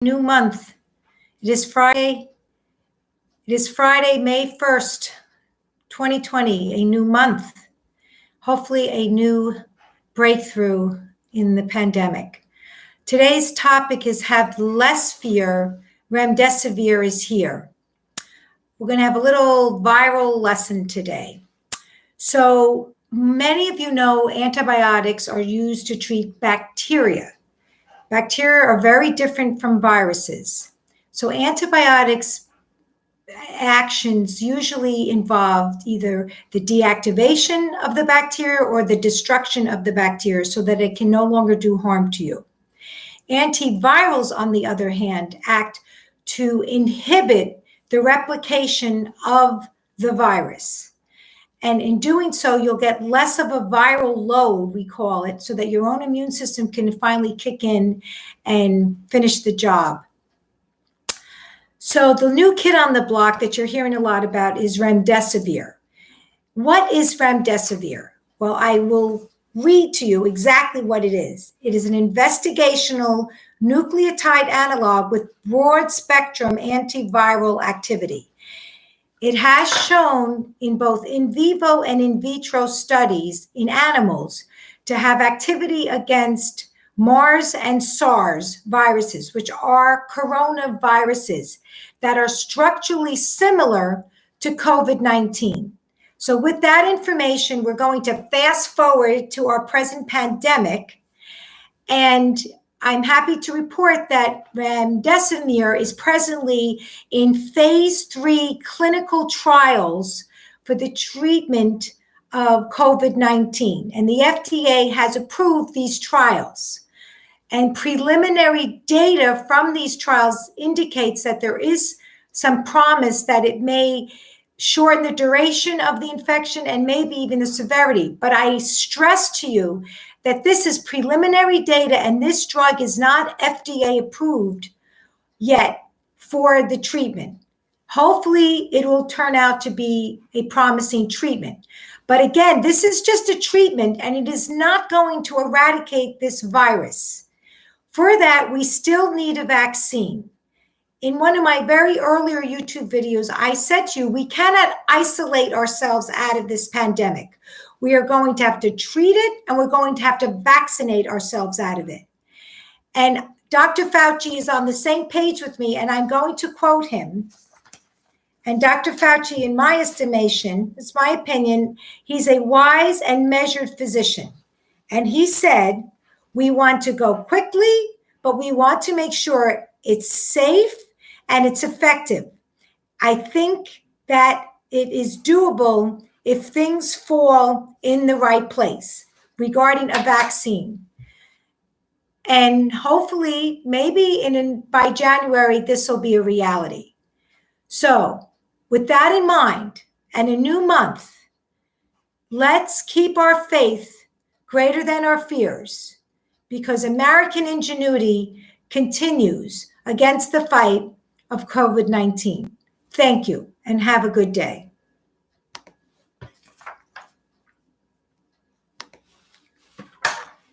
New month. It is Friday. It is Friday, May 1st, 2020, a new month. Hopefully a new breakthrough in the pandemic. Today's topic is have less fear. Remdesivir is here. We're going to have a little viral lesson today. So many of you know antibiotics are used to treat bacteria. Bacteria are very different from viruses. So antibiotics actions usually involve either the deactivation of the bacteria or the destruction of the bacteria so that it can no longer do harm to you. Antivirals, on the other hand, act to inhibit the replication of the virus. And in doing so, you'll get less of a viral load, we call it, so that your own immune system can finally kick in and finish the job. So the new kid on the block that you're hearing a lot about is Remdesivir. What is Remdesivir? Well, I will read to you exactly what it is. It is an investigational nucleotide analog with broad spectrum antiviral activity. It has shown in both in vivo and in vitro studies in animals to have activity against MERS and SARS viruses, which are coronaviruses that are structurally similar to COVID-19. So with that information, we're going to fast forward to our present pandemic. And I'm happy to report that Remdesivir is presently in phase 3 clinical trials for the treatment of COVID-19. And the FDA has approved these trials. And preliminary data from these trials indicates that there is some promise that it may shorten the duration of the infection and maybe even the severity. But I stress to you that this is preliminary data and this drug is not FDA approved yet for the treatment. Hopefully it will turn out to be a promising treatment. But again, this is just a treatment and it is not going to eradicate this virus. For that, we still need a vaccine. In one of my very earlier YouTube videos, I said to you, we cannot isolate ourselves out of this pandemic. We are going to have to treat it and we're going to have to vaccinate ourselves out of it. And Dr. Fauci is on the same page with me, and I'm going to quote him. And Dr. Fauci, in my estimation, it's my opinion, he's a wise and measured physician. And he said, we want to go quickly, but we want to make sure it's safe and it's effective. I think that it is doable if things fall in the right place regarding a vaccine. And hopefully, maybe by January, this will be a reality. So with that in mind and a new month, let's keep our faith greater than our fears, because American ingenuity continues against the fight of COVID-19. Thank you and have a good day.